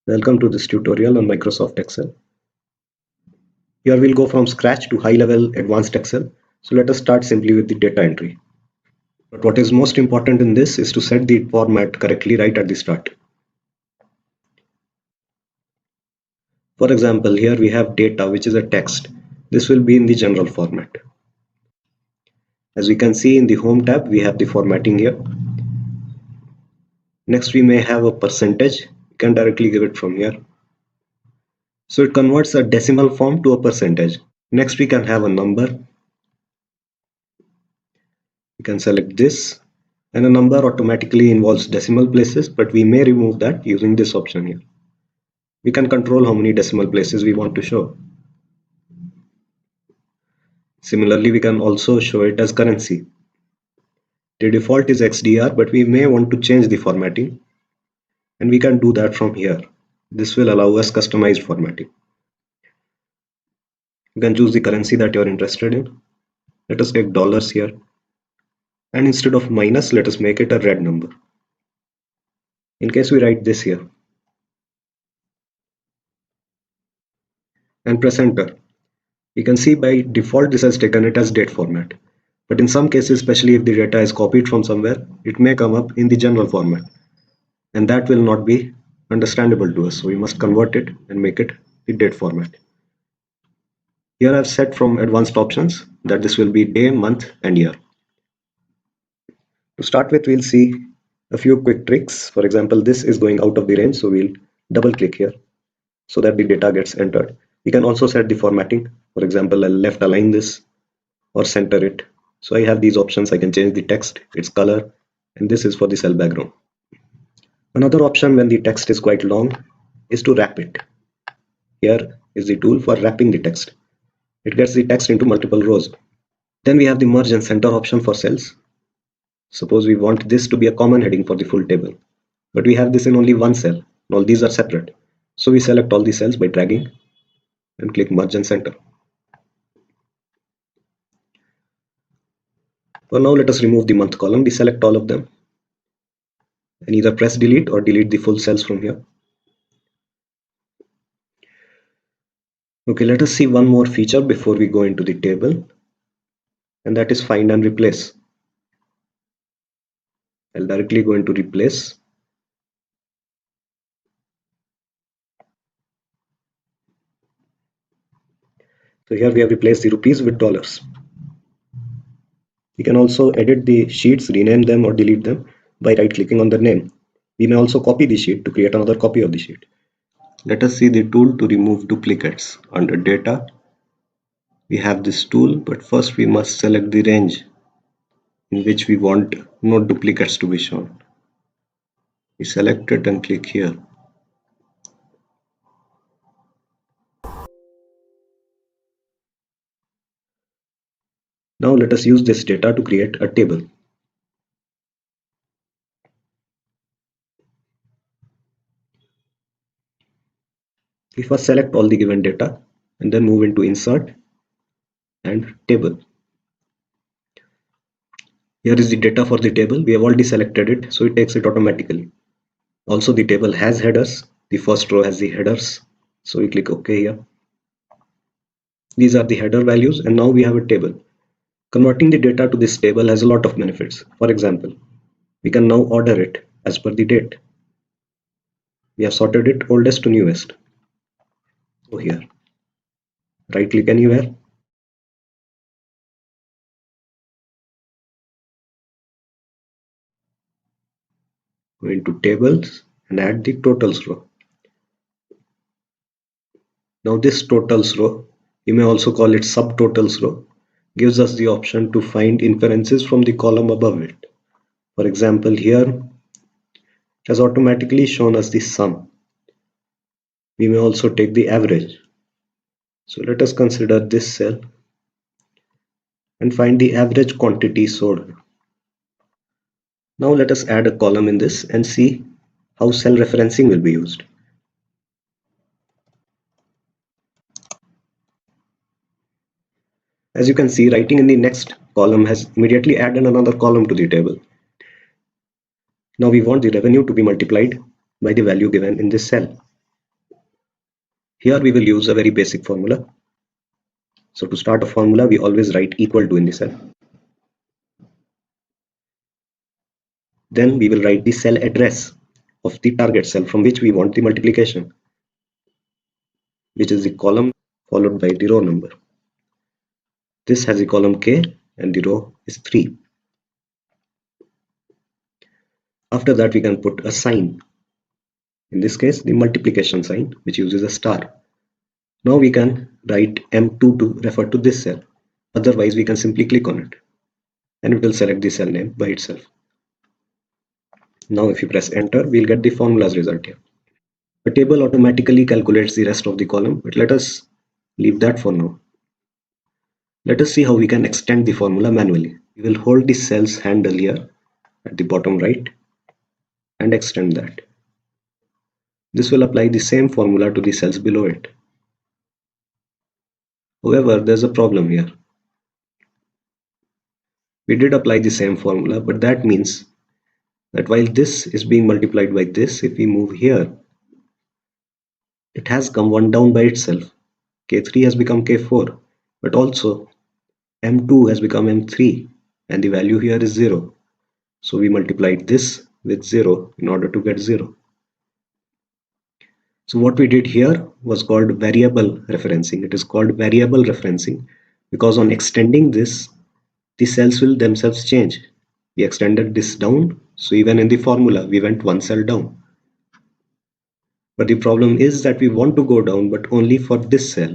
Welcome to this tutorial on Microsoft Excel. Here we'll go from scratch to high-level advanced Excel. So let us start simply with the data entry. But what is most important in this is to set the format correctly right at the start. For example, here we have data, which is a text. This will be in the general format. As we can see in the Home tab, we have the formatting here. Next, we may have a percentage. You can directly give it from here. So it converts a decimal form to a percentage. Next, we can have a number. You can select this, and a number automatically involves decimal places, but we may remove that using this option here. We can control how many decimal places we want to show. Similarly, we can also show it as currency. The default is XDR, but we may want to change the formatting, and we can do that from here. This will allow us customized formatting. You can choose the currency that you're interested in. Let us take dollars here, and instead of minus, let us make it a red number. In case we write this here and press enter, you can see by default this has taken it as date format. But in some cases, especially if the data is copied from somewhere, it may come up in the general format, and that will not be understandable to us. So we must convert it and make it the date format. Here I've set from advanced options that this will be day, month, and year. To start with, we'll see a few quick tricks. For example, this is going out of the range, so we'll double click here so that the data gets entered. We can also set the formatting. For example, I'll left align this or center it. So I have these options. I can change the text, its color, and this is for the cell background. Another option when the text is quite long is to wrap it. Here is the tool for wrapping the text. It gets the text into multiple rows. Then we have the merge and center option for cells. Suppose we want this to be a common heading for the full table, but we have this in only one cell. All these are separate. So we select all the cells by dragging and click merge and center. For now, let us remove the month column. We select all of them and either press delete or delete the full cells from here. Okay, let us see one more feature before we go into the table, and that is find and replace. I'll directly go into replace. So here we have replaced the rupees with dollars. We can also edit the sheets, rename them or delete them by right clicking on the name. We may also copy the sheet to create another copy of the sheet. Let us see the tool to remove duplicates. Under data, we have this tool, but first we must select the range in which we want no duplicates to be shown. We select it and click here. Now let us use this data to create a table. We first select all the given data and then move into insert and table. Here is the data for the table. We have already selected it, so it takes it automatically. Also, the table has headers. The first row has the headers, so we click OK here. These are the header values, and now we have a table. Converting the data to this table has a lot of benefits. For example, we can now order it as per the date. We have sorted it oldest to newest. So here, right click anywhere, go into tables and add the totals row. Now this totals row, you may also call it subtotals row, gives us the option to find inferences from the column above it. For example, here it has automatically shown us the sum. We may also take the average. So let us consider this cell and find the average quantity sold. Now let us add a column in this and see how cell referencing will be used. As you can see, writing in the next column has immediately added another column to the table. Now we want the revenue to be multiplied by the value given in this cell. Here we will use a very basic formula. So to start a formula, we always write equal to in the cell. Then we will write the cell address of the target cell from which we want the multiplication, which is the column followed by the row number. This has a column K and the row is 3. After that, we can put a sign. In this case, the multiplication sign, which uses a star. Now we can write M2 to refer to this cell. Otherwise, we can simply click on it and it will select the cell name by itself. Now if you press enter, we'll get the formula's result here. The table automatically calculates the rest of the column, but let us leave that for now. Let us see how we can extend the formula manually. We will hold the cell's handle here at the bottom right and extend that. This will apply the same formula to the cells below it. However, there's a problem here. We did apply the same formula, but that means that while this is being multiplied by this, if we move here, it has come one down by itself. K3 has become K4, but also M2 has become M3 and the value here is 0. So we multiplied this with 0 in order to get 0. So what we did here was called variable referencing. It is called variable referencing because on extending this, the cells will themselves change. We extended this down, so even in the formula, we went one cell down. But the problem is that we want to go down, but only for this cell,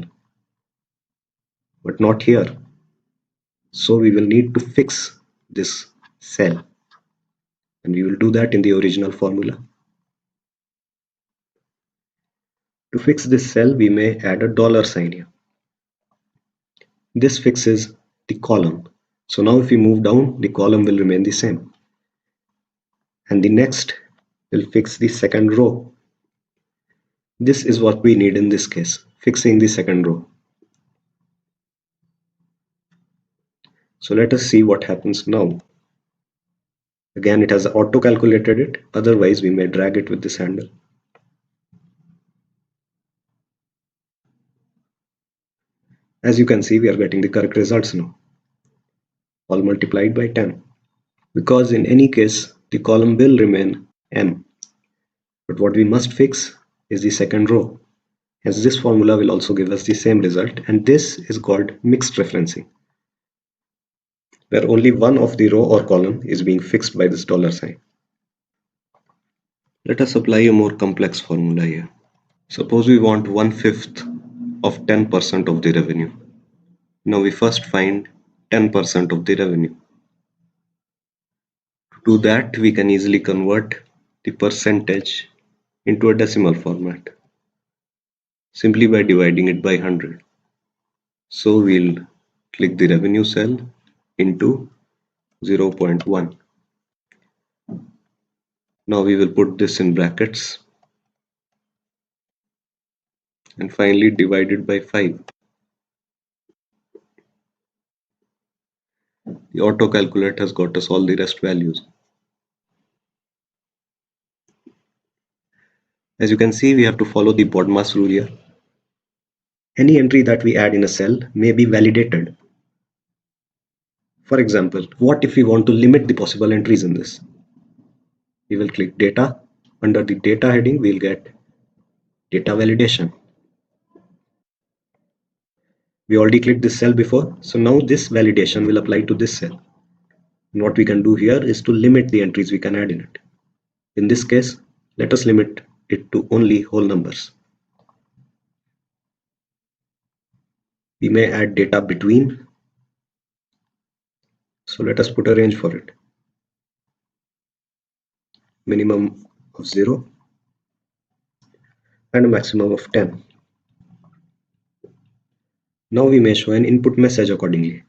but not here. So we will need to fix this cell, and we will do that in the original formula. To fix this cell, we may add a dollar sign here. This fixes the column. So now if we move down, the column will remain the same. And the next will fix the second row. This is what we need in this case, fixing the second row. So let us see what happens now. Again, it has auto calculated it, otherwise we may drag it with this handle. As you can see, we are getting the correct results now, all multiplied by 10. Because in any case, the column will remain M. But what we must fix is the second row. Hence this formula will also give us the same result, and this is called mixed referencing, where only one of the row or column is being fixed by this dollar sign. Let us apply a more complex formula here. Suppose we want 1/5 of 10% of the revenue. Now we first find 10% of the revenue. To do that, we can easily convert the percentage into a decimal format simply by dividing it by 100. So we'll click the revenue cell into 0.1. Now we will put this in brackets and finally divide it by 5. The autocalculate has got us all the rest values. As you can see, we have to follow the BODMAS rule here. Any entry that we add in a cell may be validated. For example, what if we want to limit the possible entries in this? We will click data. Under the data heading, we'll get data validation. We already clicked this cell before, so now this validation will apply to this cell. And what we can do here is to limit the entries we can add in it. In this case, let us limit it to only whole numbers. We may add data between, so let us put a range for it. Minimum of 0 and a maximum of 10. Now we may show an input message accordingly.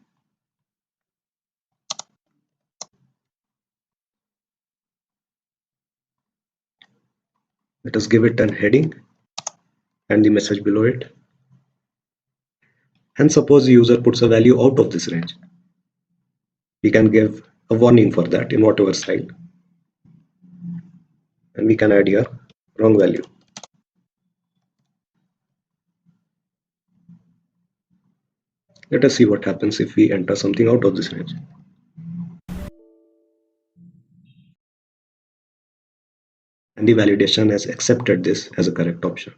Let us give it an heading and the message below it. And suppose the user puts a value out of this range. We can give a warning for that in whatever style. And we can add here wrong value. Let us see what happens if we enter something out of this range. And the validation has accepted this as a correct option.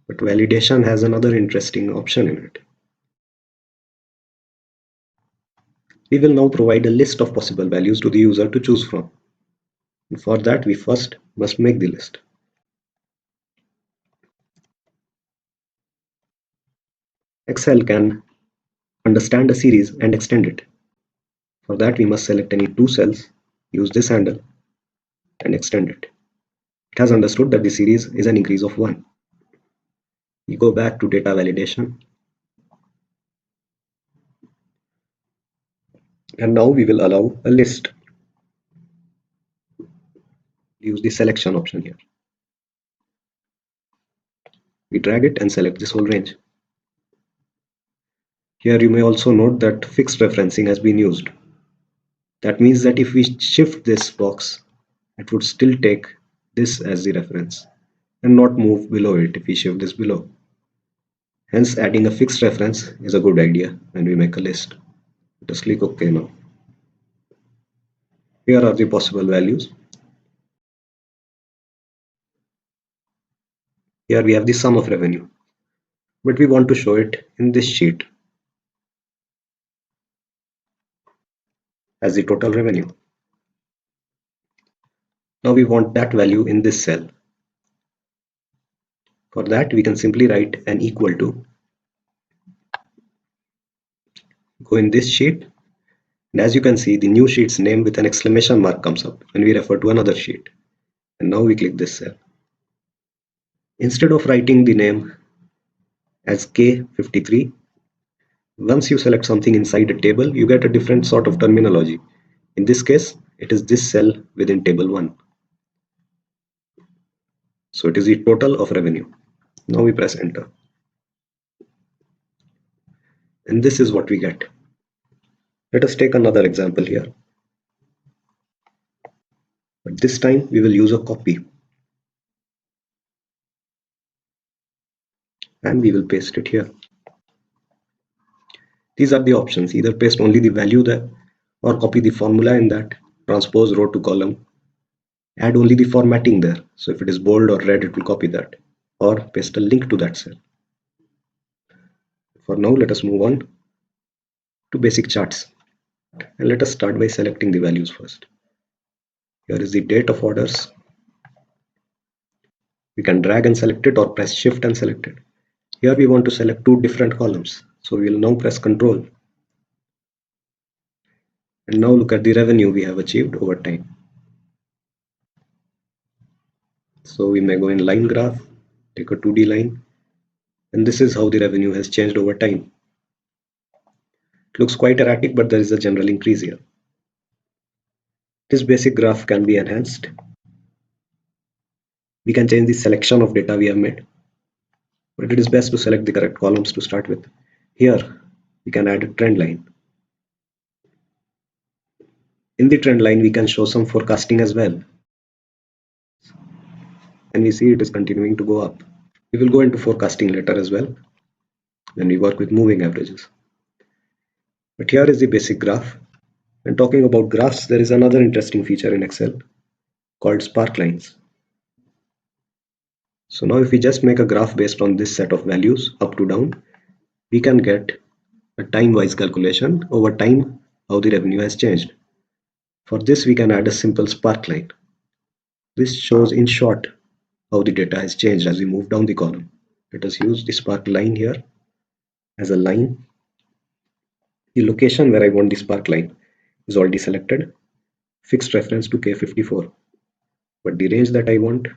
But validation has another interesting option in it. We will now provide a list of possible values to the user to choose from. And for that, we first must make the list. Excel can understand a series and extend it. For that, we must select any two cells, use this handle, and extend it. It has understood that the series is an increase of 1. We go back to data validation. And now we will allow a list. Use the selection option here. We drag it and select this whole range. Here you may also note that fixed referencing has been used. That means that if we shift this box, it would still take this as the reference and not move below it if we shift this below. Hence, adding a fixed reference is a good idea when we make a list. Let us click OK now. Here are the possible values. Here we have the sum of revenue, but we want to show it in this sheet as the total revenue. Now we want that value in this cell. For that, we can simply write an equal to. Go in this sheet, and as you can see, the new sheet's name with an exclamation mark comes up when we refer to another sheet. And now we click this cell. Instead of writing the name as K53, once you select something inside a table, you get a different sort of terminology. In this case, it is this cell within table 1. So it is the total of revenue. Now we press enter. And this is what we get. Let us take another example here. But this time we will use a copy. And we will paste it here. These are the options. Either paste only the value there or copy the formula in that, transpose row to column, add only the formatting there. So if it is bold or red, it will copy that, or paste a link to that cell. For now, let us move on to basic charts. And let us start by selecting the values first. Here is the date of orders. We can drag and select it or press shift and select it. Here we want to select two different columns. So we will now press Ctrl. And now look at the revenue we have achieved over time. So we may go in line graph, take a 2D line, and this is how the revenue has changed over time. It looks quite erratic, but there is a general increase here. This basic graph can be enhanced. We can change the selection of data we have made, but it is best to select the correct columns to start with. Here, we can add a trend line. In the trend line, we can show some forecasting as well. And we see it is continuing to go up. We will go into forecasting later as well when we work with moving averages. But here is the basic graph. And talking about graphs, there is another interesting feature in Excel called sparklines. So now if we just make a graph based on this set of values up to down, we can get a time-wise calculation over time how the revenue has changed. For this, we can add a simple sparkline. This shows in short how the data has changed as we move down the column. Let us use the spark line here as a line. The location where I want the spark line is already selected, fixed reference to K54. But the range that I want,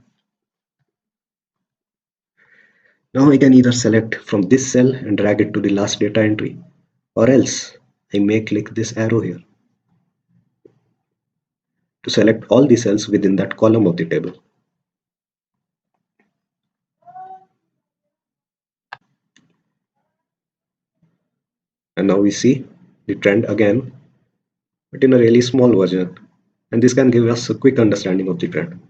now I can either select from this cell and drag it to the last data entry, or else I may click this arrow here to select all the cells within that column of the table. And now we see the trend again, but in a really small version. And this can give us a quick understanding of the trend.